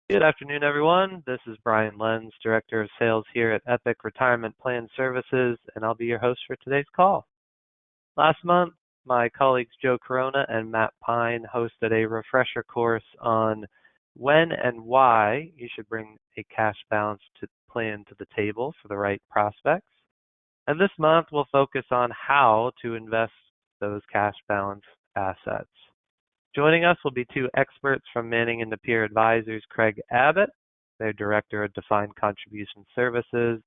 Good afternoon, everyone. This is Brian Lenz, Director of Sales here at Epic Retirement Plan Services, and I'll be your host for today's call. Last month, my colleagues Joe Corona and Matt Pine hosted a refresher course on when and why you should bring a cash balance plan to the table for the right prospects. And this month, we'll focus on how to invest those cash balance assets. Joining us will be two experts from Manning & Napier Advisors, Craig Abbott, their Director of Defined Contribution Services,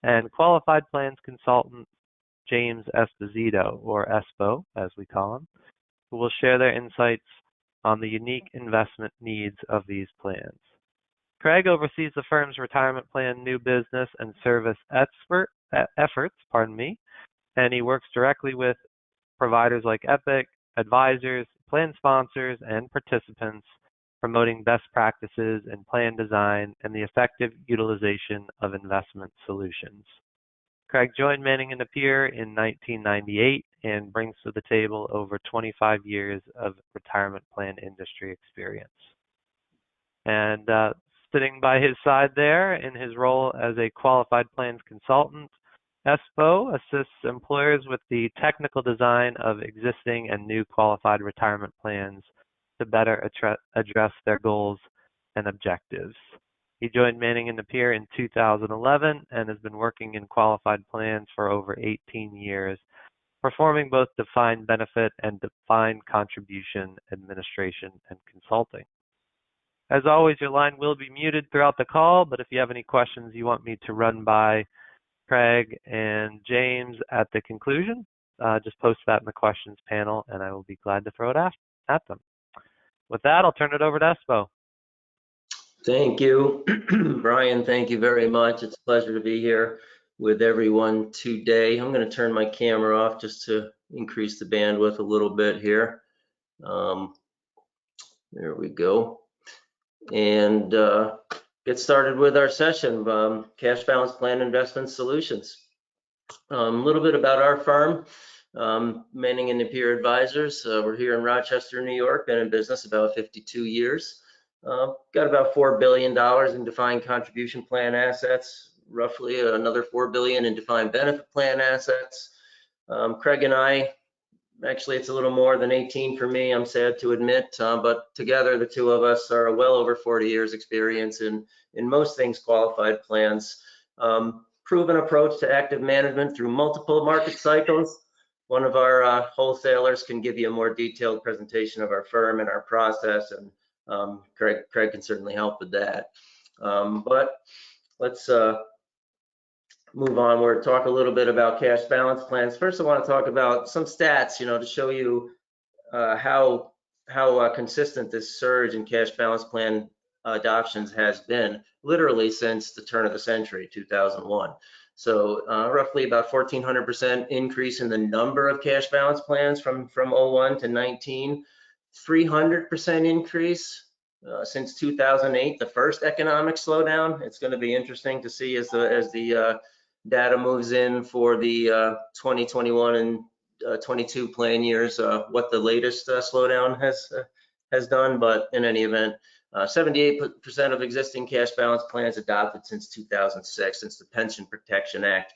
and Qualified Plans Consultant James Esposito, or Espo as we call him, who will share their insights on the unique investment needs of these plans. Craig oversees the firm's retirement plan new business and service efforts, and he works directly with providers like Epic, advisors, plan sponsors, and participants, promoting best practices in plan design and the effective utilization of investment solutions. Craig joined Manning & Napier in 1998 and brings to the table over 25 years of retirement plan industry experience. And sitting by his side there in his role as a qualified plans consultant, Espo assists employers with the technical design of existing and new qualified retirement plans to better address their goals and objectives. He joined Manning & Napier in 2011 and has been working in qualified plans for over 18 years, performing both defined benefit and defined contribution administration and consulting. As always, your line will be muted throughout the call, but if you have any questions you want me to run by Craig and James at the conclusion, just post that in the questions panel and I will be glad to throw it at them. With that, I'll turn it over to Espo. Thank you, Brian. Thank you very much. It's a pleasure to be here with everyone today. I'm going to turn my camera off just to increase the bandwidth a little bit here. There we go. And get started with our session, Cash Balance Plan Investment Solutions. A little bit about our firm, Manning & Napier Advisors. We're here in Rochester, New York, been in business about 52 years. Got about $4 billion in defined contribution plan assets, roughly another $4 billion in defined benefit plan assets. Craig and I, actually it's a little more than 18 for me, I'm sad to admit, but together the two of us are well over 40 years experience in most things qualified plans. Proven approach to active management through multiple market cycles. One of our wholesalers can give you a more detailed presentation of our firm and our process, and Craig can certainly help with that. But let's move on. We're talk a little bit about cash balance plans. First, I want to talk about some stats, to show you how consistent this surge in cash balance plan adoptions has been, literally since the turn of the century, 2001. So roughly about 1,400% increase in the number of cash balance plans from 01 to 19. 300% increase since 2008, the first economic slowdown. It's going to be interesting to see as the data moves in for the 2021 and 22 plan years, what the latest slowdown has done. But in any event, 78% of existing cash balance plans adopted since 2006, since the Pension Protection Act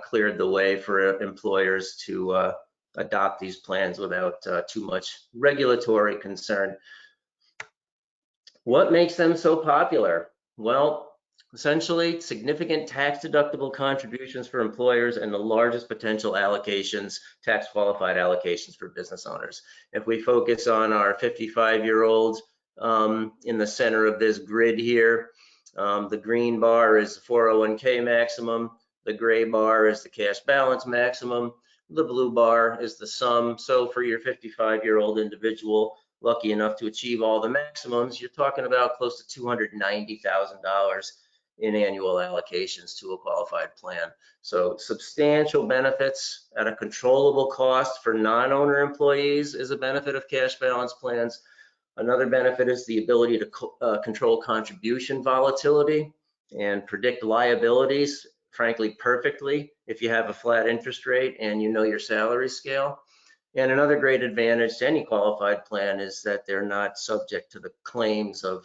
cleared the way for employers to adopt these plans without too much regulatory concern. What makes them so popular? Well, essentially significant tax-deductible contributions for employers and the largest potential allocations, tax qualified allocations for business owners. If we focus on our 55-year-olds in the center of this grid here, the green bar is the 401k maximum, the gray bar is the cash balance maximum, the blue bar is the sum. So for your 55-year-old individual lucky enough to achieve all the maximums, you're talking about close to $290,000 in annual allocations to a qualified plan. So substantial benefits at a controllable cost for non-owner employees is a benefit of cash balance plans. Another benefit is the ability to control contribution volatility and predict liabilities, frankly, perfectly if you have a flat interest rate and you know your salary scale. And another great advantage to any qualified plan is that they're not subject to the claims of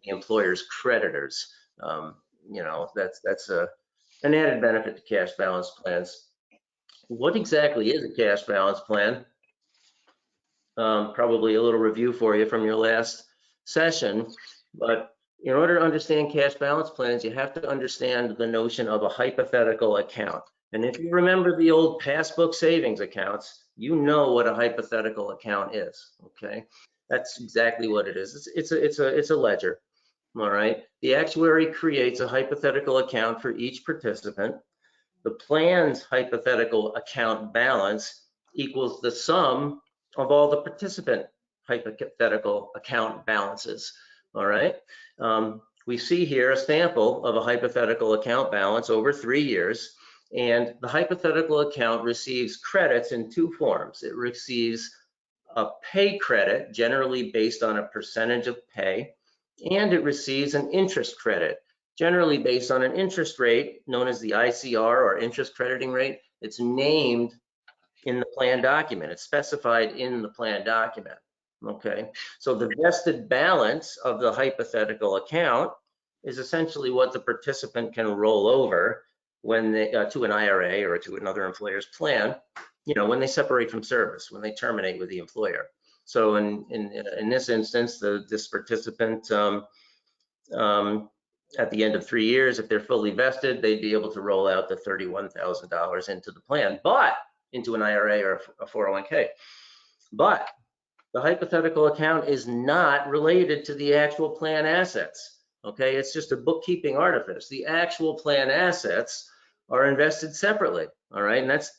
the employer's creditors. You know, that's an added benefit to cash balance plans. What exactly is a cash balance plan? Probably a little review for you from your last session, but in order to understand cash balance plans, you have to understand the notion of a hypothetical account. And if you remember the old passbook savings accounts, you know what a hypothetical account is, okay? That's exactly what it is. It's a ledger, all right? The actuary creates a hypothetical account for each participant. The plan's hypothetical account balance equals the sum of all the participant hypothetical account balances, all right? We see here a sample of a hypothetical account balance over 3 years, and the hypothetical account receives credits in 2 forms. It receives a pay credit, generally based on a percentage of pay, and it receives an interest credit, generally based on an interest rate known as the ICR, or interest crediting rate. It's named in the plan document. It's specified in the plan document, okay? So the vested balance of the hypothetical account is essentially what the participant can roll over when they, to an IRA or to another employer's plan, you know, when they separate from service, when they terminate with the employer. So in this instance, this participant, at the end of 3 years, if they're fully vested, they'd be able to roll out the $31,000 into the plan, but into an IRA or a 401k. But the hypothetical account is not related to the actual plan assets, okay? It's just a bookkeeping artifice. The actual plan assets are invested separately, all right? And that's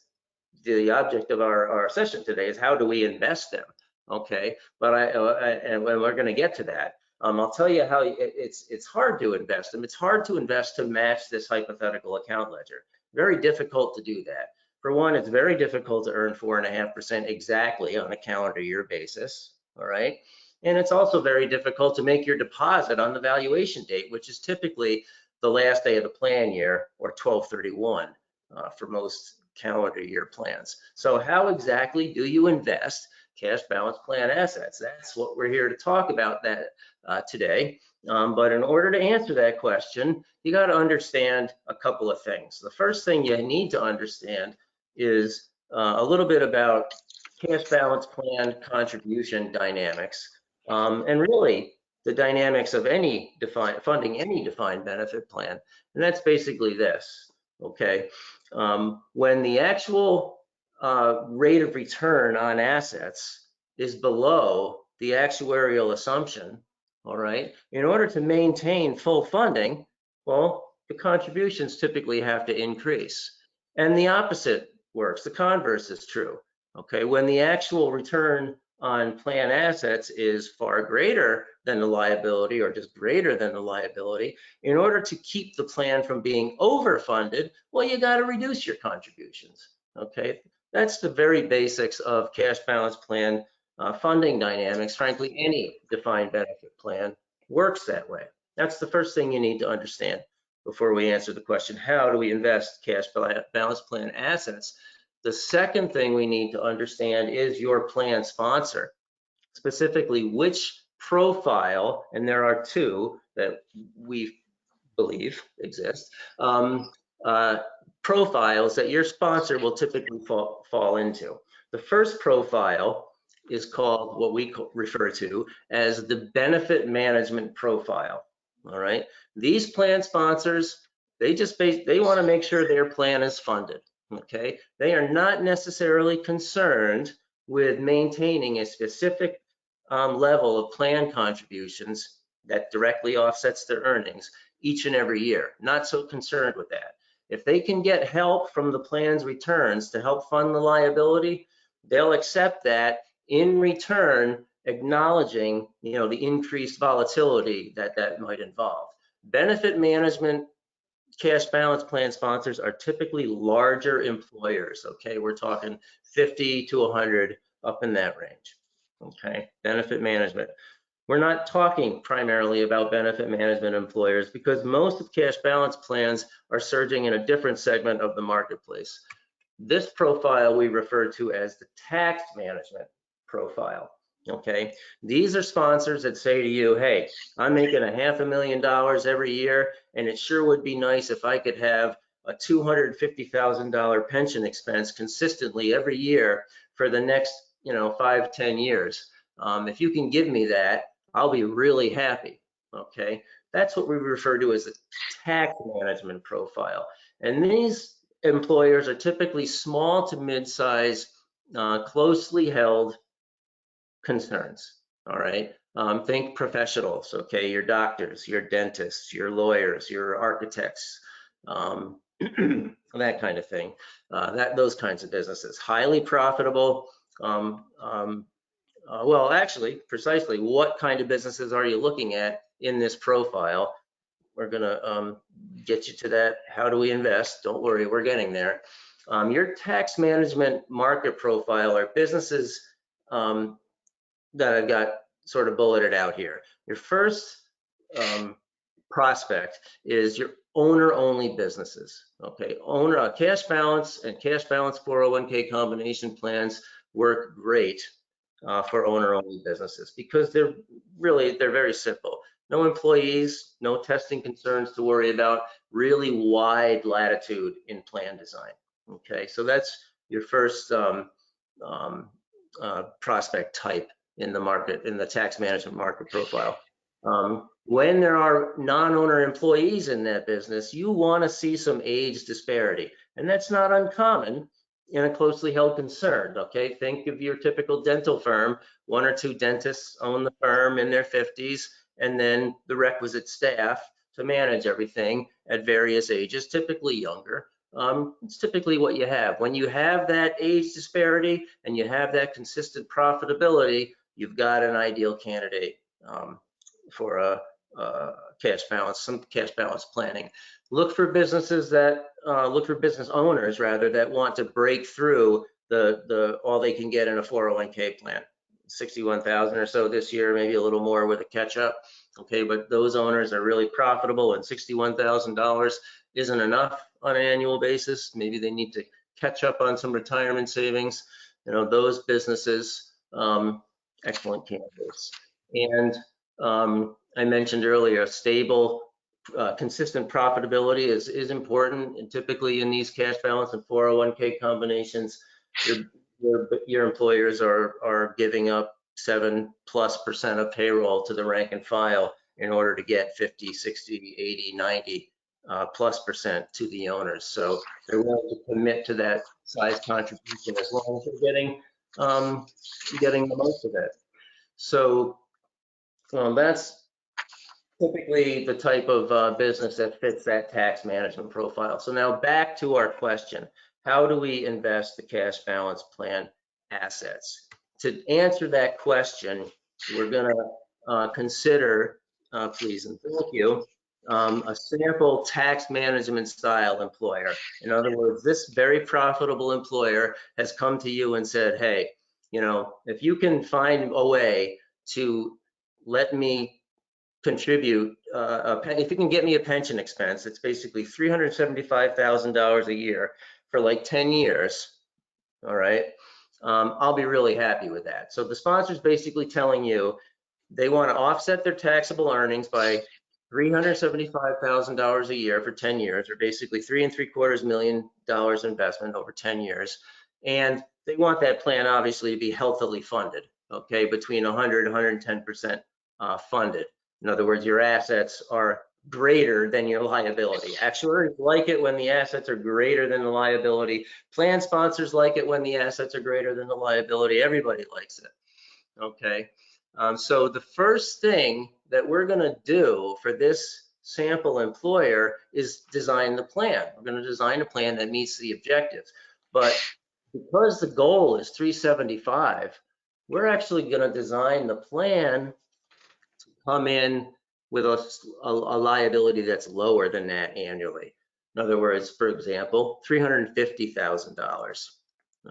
the object of our session today, is how do we invest them, okay? But and we're gonna get to that. I'll tell you how it's hard to invest them. It's hard to invest to match this hypothetical account ledger. Very difficult to do that. For one, it's very difficult to earn 4.5% exactly on a calendar year basis, all right? And it's also very difficult to make your deposit on the valuation date, which is typically the last day of the plan year, or 12/31 for most calendar year plans. So how exactly do you invest cash balance plan assets? That's what we're here to talk about today. But in order to answer that question, you got to understand a couple of things. The first thing you need to understand is a little bit about cash balance plan contribution dynamics, and really the dynamics of funding any defined benefit plan. And that's basically this, okay? When the actual rate of return on assets is below the actuarial assumption, all right, in order to maintain full funding, well, the contributions typically have to increase. And the opposite works, the converse is true, okay? When the actual return on plan assets is far greater than the liability, or just greater than the liability, in order to keep the plan from being overfunded, well, you got to reduce your contributions, okay? That's the very basics of cash balance plan funding dynamics. Frankly, any defined benefit plan works that way. That's the first thing you need to understand before we answer the question, how do we invest cash balance plan assets? The second thing we need to understand is your plan sponsor, specifically which profile, and there are 2 that we believe exist, profiles that your sponsor will typically fall into. The first profile is called what we refer to as the benefit management profile, all right? These plan sponsors, they want to make sure their plan is funded, okay? They are not necessarily concerned with maintaining a specific level of plan contributions that directly offsets their earnings each and every year. Not so concerned with that. If they can get help from the plan's returns to help fund the liability, they'll accept that, in return acknowledging, you know, the increased volatility that might involve. Benefit management cash balance plan sponsors are typically larger employers, okay? We're talking 50 to 100, up in that range, okay? Benefit management. We're not talking primarily about benefit management employers, because most of cash balance plans are surging in a different segment of the marketplace. This profile we refer to as the tax management profile, Okay, these are sponsors that say to you, hey, I'm making $500,000 every year, and it sure would be nice if I could have a $250,000 pension expense consistently every year for the next, 5-10 years. If you can give me that, I'll be really happy. Okay, that's what we refer to as the tax management profile. And these employers are typically small to mid-size, closely held concerns. All right. Think professionals. Okay, your doctors, your dentists, your lawyers, your architects, that kind of thing. Those kinds of businesses, highly profitable. Well, actually, precisely, what kind of businesses are you looking at in this profile? We're gonna get you to that. How do we invest? Don't worry, we're getting there. Your tax management market profile are businesses that I've got sort of bulleted out here. Your first prospect is your owner-only businesses. Okay, cash balance and cash balance 401k combination plans work great for owner-only businesses because they're very simple. No employees, no testing concerns to worry about, really wide latitude in plan design. Okay, so that's your first prospect type in the market, in the tax management market profile. When there are non-owner employees in that business, you want to see some age disparity, and that's not uncommon in a closely held concern. Okay, think of your typical dental firm. 1 or 2 dentists own the firm in their 50s, and then the requisite staff to manage everything at various ages, typically younger. It's typically what you have. When you have that age disparity and you have that consistent profitability, you've got an ideal candidate for a cash balance, some cash balance planning. Look for business owners rather, that want to break through the all they can get in a 401k plan. 61,000 or so this year, maybe a little more with a catch up. Okay, but those owners are really profitable, and $61,000 isn't enough on an annual basis. Maybe they need to catch up on some retirement savings. Those businesses, excellent candidates. And I mentioned earlier, stable, consistent profitability is important, and typically in these cash balance and 401k combinations, your employers are giving up 7+% of payroll to the rank and file in order to get 50, 60, 80, 90 +% to the owners. So they're willing to commit to that size contribution as long as you're getting the most of it. So that's typically the type of business that fits that tax management profile. So now back to our question: how do we invest the cash balance plan assets? To answer that question, we're going to consider, please and thank you, a sample tax management style employer. In other words, this very profitable employer has come to you and said, hey, if you can find a way to let me contribute, if you can get me a pension expense, it's basically $375,000 a year for like 10 years, all right, I'll be really happy with that. So the sponsor's basically telling you they want to offset their taxable earnings by $375,000 a year for 10 years, or basically $3.75 million investment over 10 years. And they want that plan obviously to be healthily funded, okay, between 100 and 110% funded. In other words, your assets are greater than your liability. Actuaries like it when the assets are greater than the liability. Plan sponsors like it when the assets are greater than the liability. Everybody likes it, okay? So the first thing that we're going to do for this sample employer is design the plan. We're going to design a plan that meets the objectives. But because the goal is 375, we're actually going to design the plan to come in with a liability that's lower than that annually. In other words, for example, $350,000.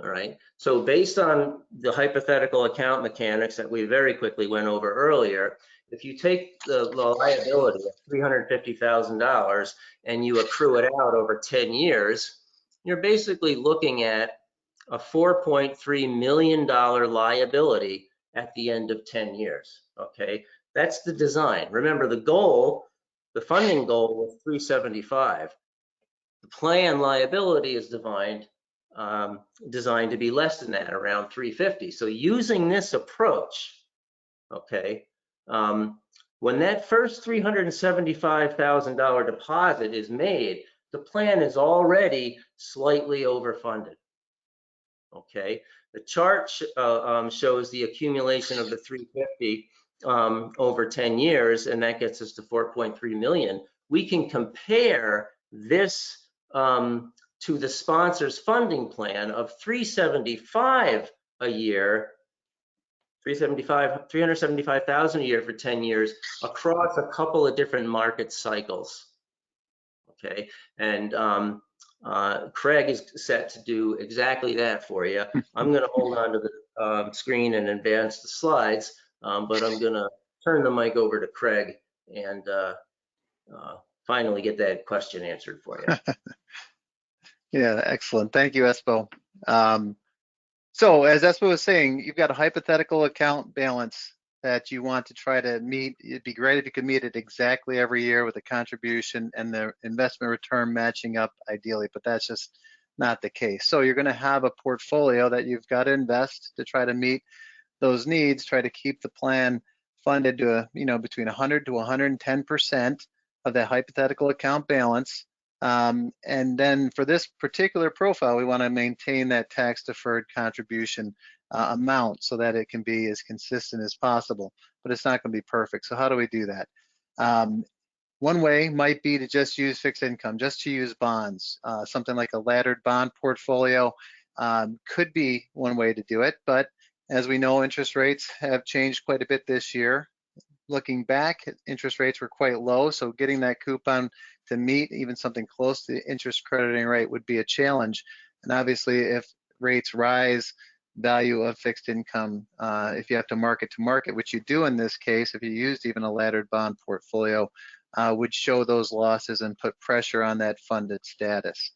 All right, so based on the hypothetical account mechanics that we very quickly went over earlier, if you take the liability of $350,000 and you accrue it out over 10 years, you're basically looking at a $4.3 million liability at the end of 10 years, okay? That's the design. Remember, the goal, the funding goal was 375. The plan liability is designed to be less than that, around 350. So using this approach, okay, when that first $375,000 deposit is made, the plan is already slightly overfunded. Okay, the chart shows the accumulation of the 350 over 10 years, and that gets us to 4.3 million. We can compare this to the sponsor's funding plan of 375 a year, 375,000 a year for 10 years across a couple of different market cycles. Okay, and Craig is set to do exactly that for you. I'm going to hold on to the screen and advance the slides, but I'm going to turn the mic over to Craig and finally get that question answered for you. Yeah, excellent. Thank you, Espo. So as Espo was saying, you've got a hypothetical account balance that you want to try to meet. It'd be great if you could meet it exactly every year with the contribution and the investment return matching up ideally, but that's just not the case. So you're going to have a portfolio that you've got to invest to try to meet those needs, try to keep the plan funded to between 100 to 110% of that hypothetical account balance. And then for this particular profile, we want to maintain that tax deferred contribution amount so that it can be as consistent as possible, but it's not going to be perfect. So how do we do that? One way might be to just use fixed income, just to use bonds. Something like a laddered bond portfolio could be one way to do it, but as we know, interest rates have changed quite a bit this year. Looking back, interest rates were quite low, so getting that coupon to meet even something close to the interest crediting rate would be a challenge. And obviously, if rates rise, value of fixed income, if you have to market, which you do in this case, if you used even a laddered bond portfolio, would show those losses and put pressure on that funded status.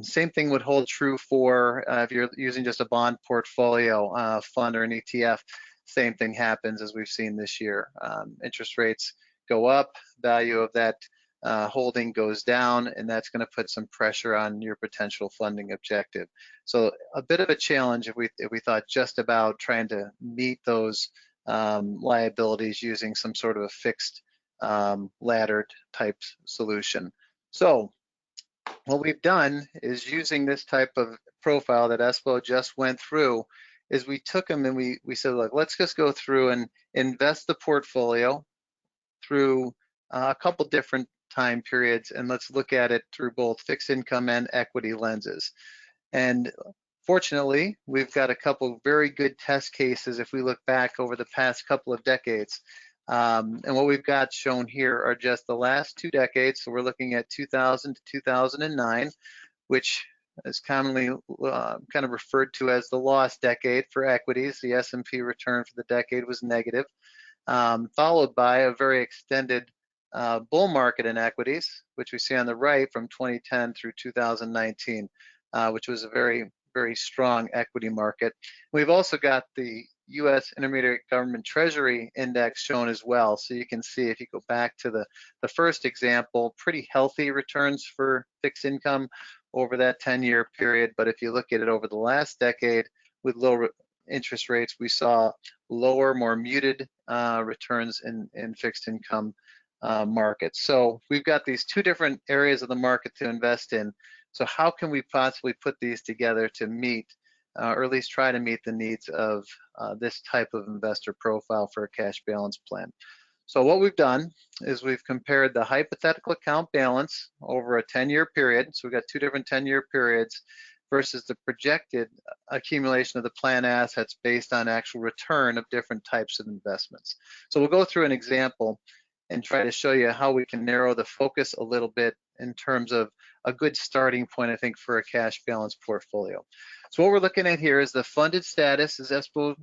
Same thing would hold true for if you're using just a bond portfolio fund or an ETF. Same thing happens as we've seen this year. Interest rates go up, value of that holding goes down, and that's going to put some pressure on your potential funding objective. So a bit of a challenge if we thought just about trying to meet those liabilities using some sort of a fixed laddered type solution. So what we've done is using this type of profile that Espo just went through is we took them and we said, look, let's just go through and invest the portfolio through a couple different time periods, and let's look at it through both fixed income and equity lenses. And fortunately, we've got a couple very good test cases if we look back over the past couple of decades. And what we've got shown here are just the last 2 decades. So we're looking at 2000 to 2009, which is commonly kind of referred to as the lost decade for equities. The S&P return for the decade was negative, followed by a very extended bull market in equities, which we see on the right from 2010 through 2019, which was a very, very strong equity market. We've also got the U.S. Intermediate Government Treasury Index shown as well. So you can see if you go back to the first example, pretty healthy returns for fixed income over that 10-year period. But if you look at it over the last decade with low interest rates, we saw lower, more muted returns in fixed income markets. So we've got these 2 different areas of the market to invest in. So how can we possibly put these together to meet, or at least try to meet the needs of this type of investor profile for a cash balance plan? So what we've done is we've compared the hypothetical account balance over a 10-year period. So we've got 2 different 10-year periods versus the projected accumulation of the plan assets based on actual return of different types of investments. So we'll go through an example and try to show you how we can narrow the focus a little bit in terms of a good starting point, I think, for a cash balance portfolio. So what we're looking at here is the funded status, as Espo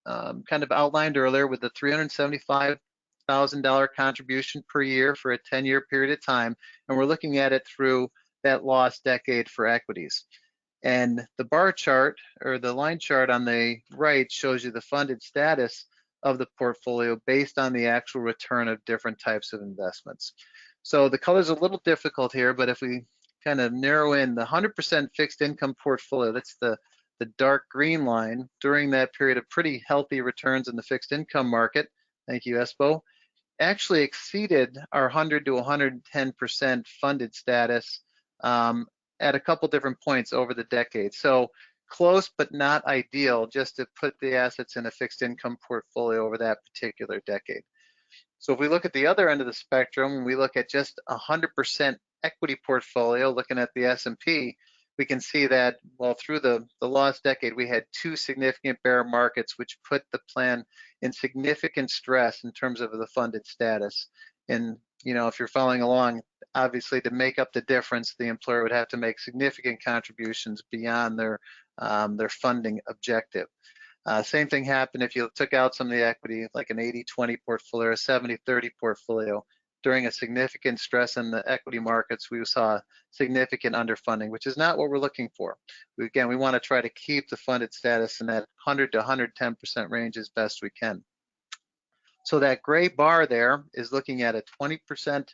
kind of outlined earlier, with the $375,000 contribution per year for a 10-year period of time, and we're looking at it through that lost decade for equities. And the bar chart or the line chart on the right shows you the funded status of the portfolio based on the actual return of different types of investments. So the color's a little difficult here, but if we kind of narrow in the 100% fixed income portfolio, that's the dark green line during that period of pretty healthy returns in the fixed income market. Thank you, Espo. Actually exceeded our 100 to 110% funded status at a couple different points over the decade. So close but not ideal just to put the assets in a fixed income portfolio over that particular decade. So if we look at the other end of the spectrum, we look at just 100% equity portfolio, looking at the S&P, we can see that, well, through the last decade, we had two significant bear markets, which put the plan in significant stress in terms of the funded status. And, you know, if you're following along, obviously to make up the difference, the employer would have to make significant contributions beyond their funding objective. Same thing happened if you took out some of the equity, like an 80-20 portfolio, a 70-30 portfolio. During a significant stress in the equity markets, we saw significant underfunding, which is not what we're looking for. Again, we want to try to keep the funded status in that 100 to 110% range as best we can. So that gray bar there is looking at a 20%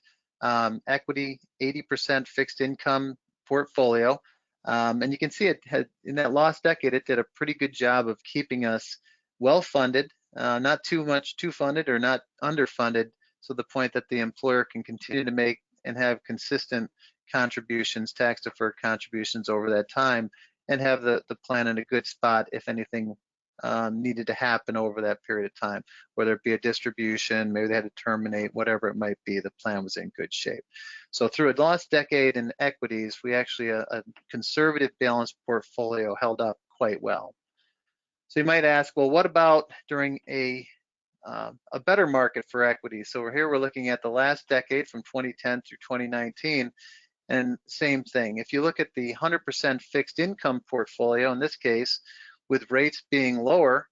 equity, 80% fixed income portfolio. And you can see it had, in that last decade, it did a pretty good job of keeping us well funded, not too much too funded or not underfunded, so the point that the employer can continue to make and have consistent contributions, tax deferred contributions over that time, and have the plan in a good spot if anything needed to happen over that period of time, whether it be a distribution, maybe they had to terminate, whatever it might be, the plan was in good shape. So through a last decade in equities, we actually, a conservative balanced portfolio held up quite well. So you might ask, well, what about during a better market for equities? So we're looking at the last decade from 2010 through 2019, and same thing. If you look at the 100% fixed income portfolio, in this case, with rates being lower,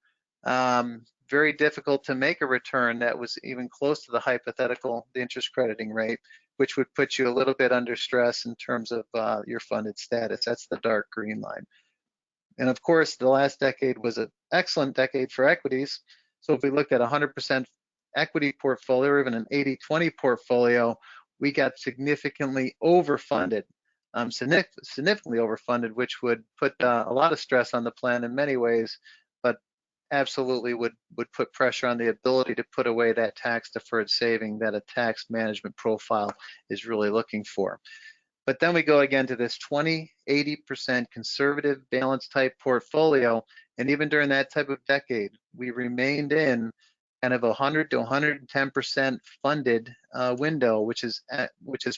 very difficult to make a return that was even close to the hypothetical, the interest crediting rate, which would put you a little bit under stress in terms of your funded status. That's the dark green line. And of course, the last decade was an excellent decade for equities. So if we looked at 100% equity portfolio or even an 80-20 portfolio, we got significantly overfunded. Significantly overfunded, which would put a lot of stress on the plan in many ways, but absolutely would put pressure on the ability to put away that tax deferred saving that a tax management profile is really looking for. But then we go again to this 20-80% conservative balance type portfolio, and even during that type of decade, we remained in kind of 100 to 110% funded window, which is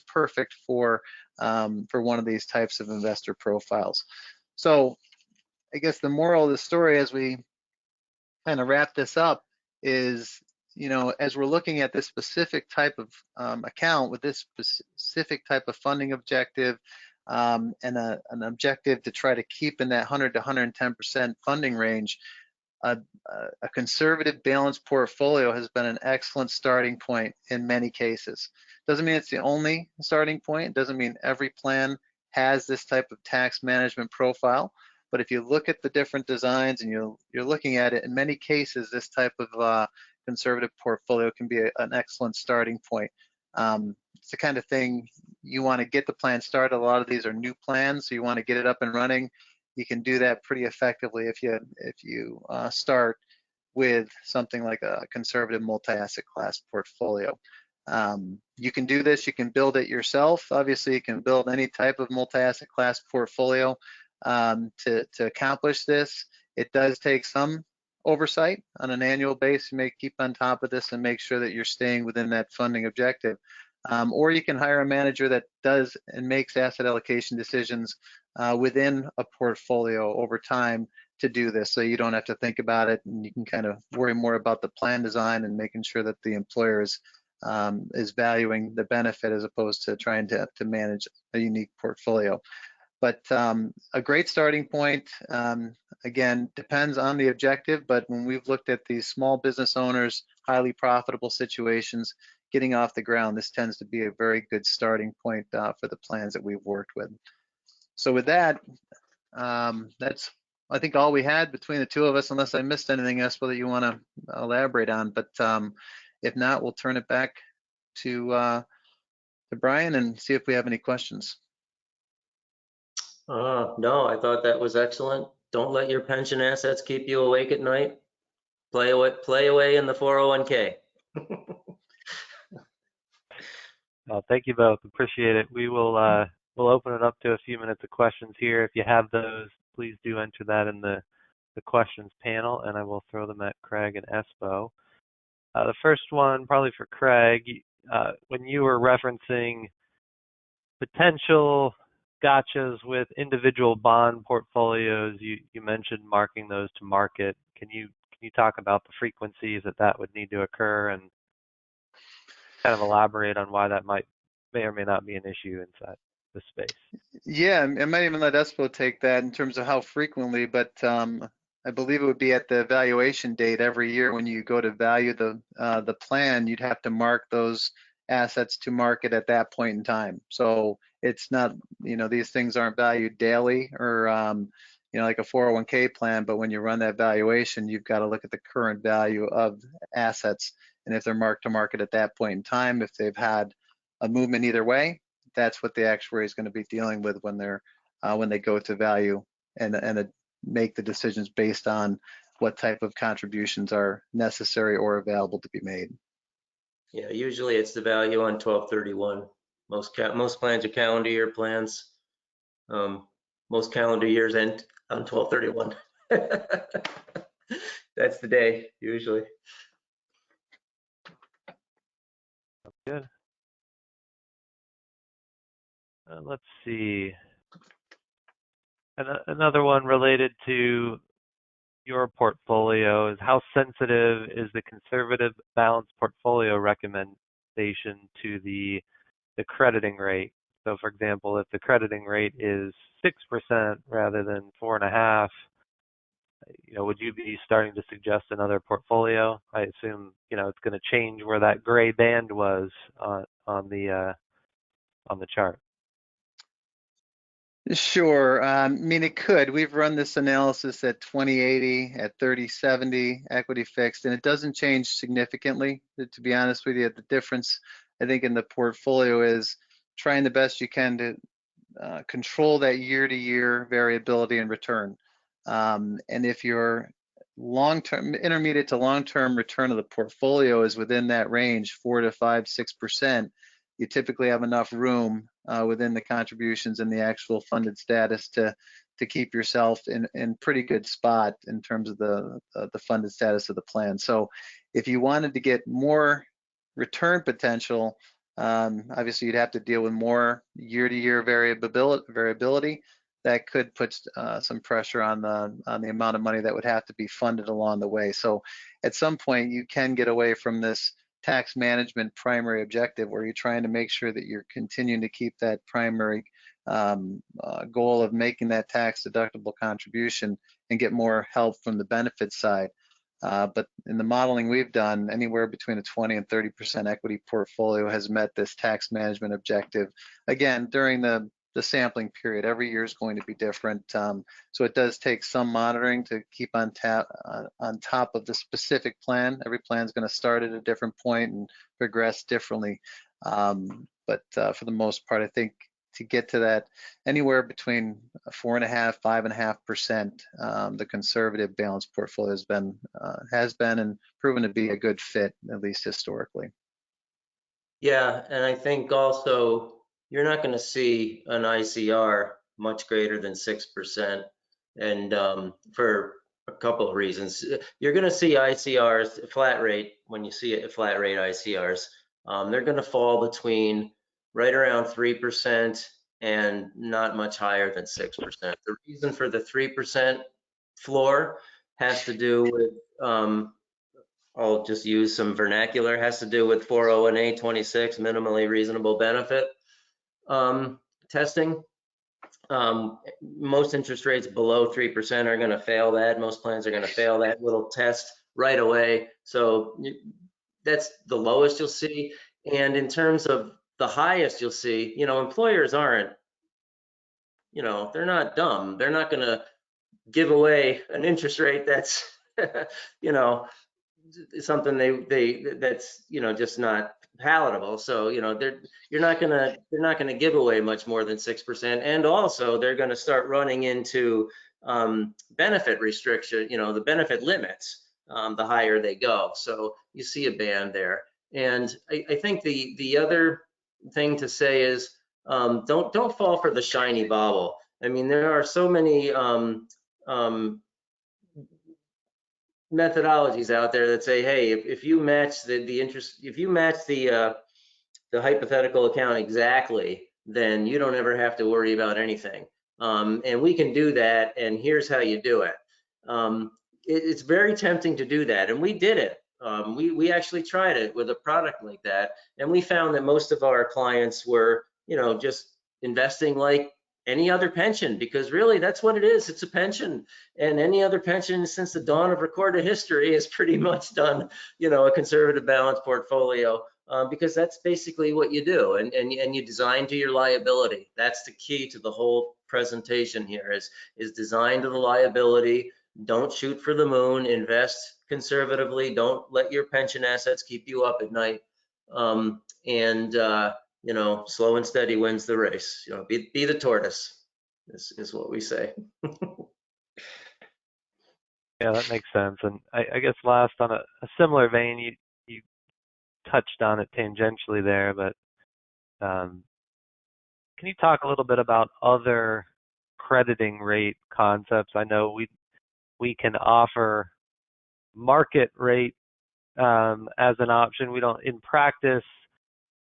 perfect for one of these types of investor profiles. So I guess the moral of the story as we kind of wrap this up is, you know, as we're looking at this specific type of account with this specific type of funding objective and an objective to try to keep in that 100 to 110% funding range, a conservative balanced portfolio has been an excellent starting point in many cases. Doesn't mean it's the only starting point. It doesn't mean every plan has this type of tax management profile. But if you look at the different designs and you're looking at it, in many cases, this type of conservative portfolio can be an excellent starting point. It's the kind of thing you want to get the plan started. A lot of these are new plans, so you want to get it up and running. You can do that pretty effectively if you start with something like a conservative multi-asset class portfolio. You can do this, you can build it yourself. Obviously, you can build any type of multi-asset class portfolio to accomplish this. It does take some oversight on an annual basis. You may keep on top of this and make sure that you're staying within that funding objective. Or you can hire a manager that does and makes asset allocation decisions within a portfolio over time to do this, so you don't have to think about it, and you can kind of worry more about the plan design and making sure that the employer is valuing the benefit as opposed to trying to manage a unique portfolio. But a great starting point, again, depends on the objective, but when we've looked at these small business owners, highly profitable situations, getting off the ground, this tends to be a very good starting point for the plans that we've worked with. So with that, That's, I think, all we had between the two of us, unless I missed anything, Espo, that you want to elaborate on. But if not, we'll turn it back to Brian and see if we have any questions. No, I thought that was excellent. Don't let your pension assets keep you awake at night. Play away in the 401k. Well, thank you both. Appreciate it. We'll open it up to a few minutes of questions here. If you have those, please do enter that in the questions panel, and I will throw them at Craig and Espo. The first one, probably for Craig, when you were referencing potential gotchas with individual bond portfolios, you mentioned marking those to market. Can you talk about the frequencies that would need to occur and kind of elaborate on why that may or may not be an issue inside the space? Yeah, I might even let Espo take that in terms of how frequently, but I believe it would be at the evaluation date every year when you go to value the plan, you'd have to mark those assets to market at that point in time. So it's not, these things aren't valued daily or, like a 401k plan, but when you run that valuation, you've got to look at the current value of assets. And if they're marked to market at that point in time, if they've had a movement either way, that's what the actuary is going to be dealing with when they go to value and make the decisions based on what type of contributions are necessary or available to be made. Yeah, usually it's the value on 12/31. Most plans are calendar year plans. Most calendar years end on 12/31. That's the day usually. Good. Let's see. Another one related to your portfolio is how sensitive is the conservative balanced portfolio recommendation to the crediting rate? So, for example, if the crediting rate is 6% rather than 4.5%, would you be starting to suggest another portfolio? I assume it's going to change where that gray band was on the chart. Sure. I mean, it could. We've run this analysis at 20/80, at 30/70 equity fixed, and it doesn't change significantly. To be honest with you, the difference, I think, in the portfolio is trying the best you can to control that year-to-year variability in return. And if your long-term, intermediate to long-term return of the portfolio is within that range, 4 to 5, 6%, you typically have enough room within the contributions and the actual funded status to keep yourself in pretty good spot in terms of the funded status of the plan. So if you wanted to get more return potential, obviously you'd have to deal with more year-to-year variability that could put some pressure on the amount of money that would have to be funded along the way. So at some point you can get away from this tax management primary objective where you're trying to make sure that you're continuing to keep that primary goal of making that tax deductible contribution and get more help from the benefit side. But in the modeling we've done, anywhere between a 20 and 30% equity portfolio has met this tax management objective. Again, during the sampling period, every year is going to be different. So it does take some monitoring to keep on top of the specific plan. Every plan is going to start at a different point and progress differently. But for the most part, I think to get to that anywhere between 4.5%, 5.5%, the conservative balanced portfolio has been and proven to be a good fit, at least historically. Yeah, and I think also you're not going to see an ICR much greater than 6%, and for a couple of reasons. You're going to see ICRs flat rate. When you see it, flat rate ICRs, they're going to fall between right around 3% and not much higher than 6%. The reason for the 3% floor has to do with I'll just use some vernacular, has to do with 401A 26 minimally reasonable benefit testing. Most interest rates below 3% are going to fail that. Most plans are going to fail that little test right away. So that's the lowest you'll see. And in terms of the highest you'll see, employers aren't they're not dumb. They're not going to give away an interest rate that's, you know, something that's, just not palatable. So, they're not gonna give away much more than 6%. And also they're gonna start running into benefit restriction, the benefit limits, the higher they go. So you see a band there. And I think the other thing to say is, don't fall for the shiny bauble. I mean, there are so many methodologies out there that say, hey, if you match the interest, if you match the hypothetical account exactly, then you don't ever have to worry about anything. And we can do that, and here's how you do it. It's very tempting to do that, and we did it. We actually tried it with a product like that, and we found that most of our clients were, just investing like any other pension, because really that's what it is. It's a pension, and any other pension since the dawn of recorded history has pretty much done, a conservative balanced portfolio. Because that's basically what you do, and you design to your liability. That's the key to the whole presentation here, is design to the liability. Don't shoot for the moon, invest conservatively. Don't let your pension assets keep you up at night. Slow and steady wins the race. Be the tortoise is what we say. Yeah, that makes sense. And I guess last, on a similar vein, you touched on it tangentially there, but can you talk a little bit about other crediting rate concepts? I know we can offer market rate as an option. We don't, in practice,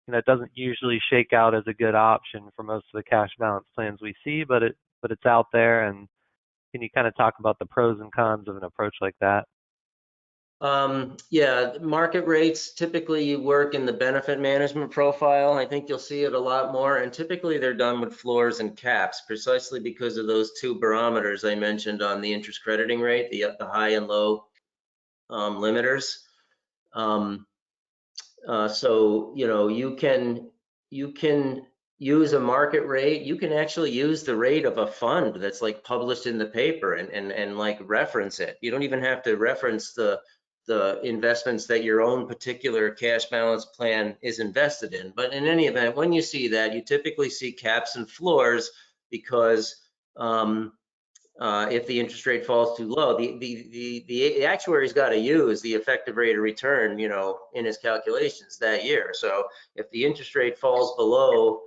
it doesn't usually shake out as a good option for most of the cash balance plans we see, but it's out there. And can you kind of talk about the pros and cons of an approach like that? Yeah, market rates, typically you work in the benefit management profile. I think you'll see it a lot more, and typically they're done with floors and caps, precisely because of those two barometers I mentioned on the interest crediting rate, the high and low limiters. So you can use a market rate. You can actually use the rate of a fund that's like published in the paper and like reference it. You don't even have to reference the investments that your own particular cash balance plan is invested in. But in any event, when you see that, you typically see caps and floors, because if the interest rate falls too low, the actuary's got to use the effective rate of return, in his calculations that year. So if the interest rate falls below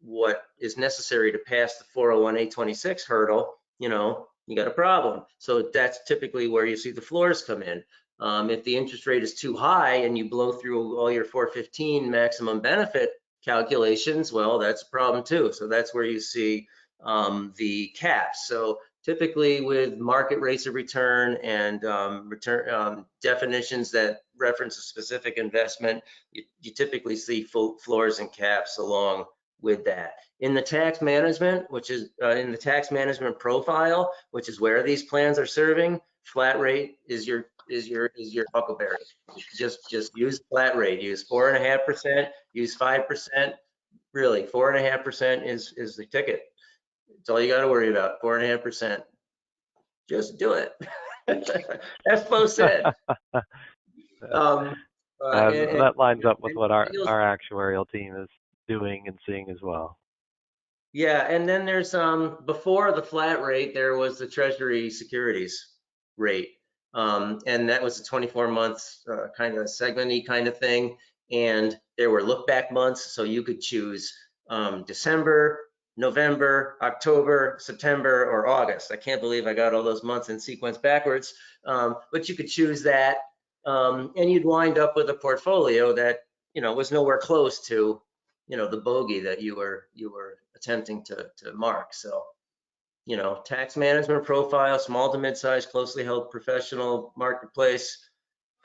what is necessary to pass the 401(a)(26) hurdle, you got a problem. So that's typically where you see the floors come in. If the interest rate is too high and you blow through all your 415 maximum benefit calculations, well, that's a problem too. So that's where you see the caps. So typically with market rates of return and return definitions that reference a specific investment, you typically see floors and caps along with that. In the tax management, which is in the tax management profile, which is where these plans are serving, flat rate is your huckleberry. Just use flat rate. Use 4.5%. Use 5%. Really, 4.5% is the ticket. It's all you got to worry about. 4.5%. Just do it. Espo said. That lines up with what our actuarial team is doing and seeing as well. Yeah, and then there's before the flat rate, there was the Treasury securities rate, and that was a 24 months kind of segment-y kind of thing. And there were look back months, so you could choose December, November, October, September, or August. I can't believe I got all those months in sequence backwards, but you could choose that, and you'd wind up with a portfolio that was nowhere close to the bogey that you were attempting to mark. So tax management profile, small to mid-sized, closely held professional marketplace,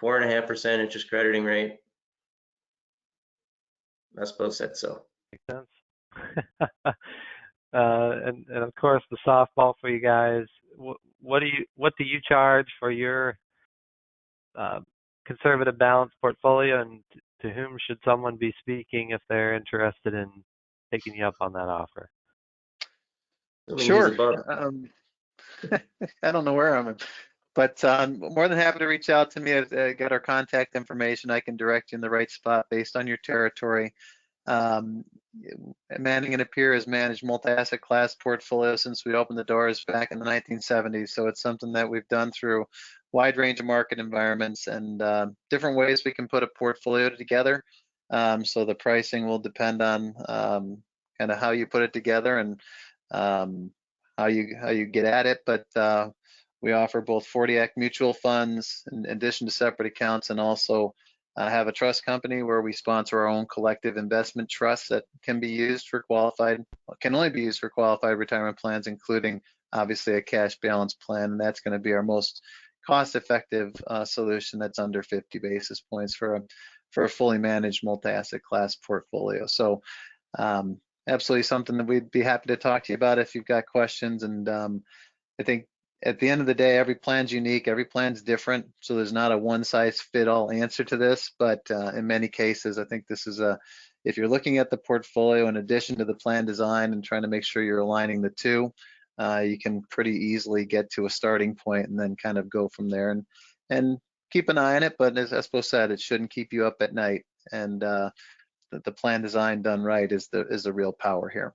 4.5% interest crediting rate. I suppose said so. Makes sense. And of course the softball for you guys. What do you charge for your conservative balanced portfolio, and to whom should someone be speaking if they're interested in taking you up on that offer? I mean, he's Sure. above. I don't know where I'm, but more than happy to reach out to me. Got our contact information. I can direct you in the right spot based on your territory. Um, Manning & Napier has managed multi-asset class portfolios since we opened the doors back in the 1970s. So it's something that we've done through a wide range of market environments and different ways we can put a portfolio together. So the pricing will depend on kind of how you put it together and how you get at it. But we offer both 40 Act mutual funds in addition to separate accounts, and also have a trust company where we sponsor our own collective investment trusts that can only be used for qualified retirement plans, including obviously a cash balance plan. And that's going to be our most cost-effective solution that's under 50 basis points for a fully managed multi-asset class portfolio. So absolutely something that we'd be happy to talk to you about if you've got questions. And I think at the end of the day, every plan's unique, every plan's different. So there's not a one size fit all answer to this, but in many cases, I think this is if you're looking at the portfolio in addition to the plan design and trying to make sure you're aligning the two, you can pretty easily get to a starting point and then kind of go from there and keep an eye on it. But as Espo said, it shouldn't keep you up at night. And the plan design done right is the real power here.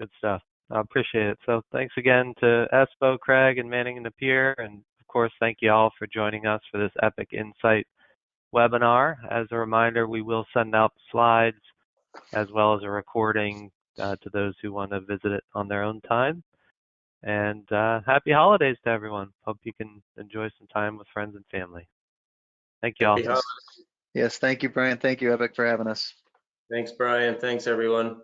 Good stuff. I appreciate it. So thanks again to Espo, Craig, and Manning & Napier. And of course, thank you all for joining us for this Epic Insight webinar. As a reminder, we will send out slides as well as a recording to those who want to visit it on their own time. And happy holidays to everyone. Hope you can enjoy some time with friends and family. Thank you all. Happy holidays. Yes, thank you, Brian. Thank you, Epic, for having us. Thanks, Brian. Thanks, everyone.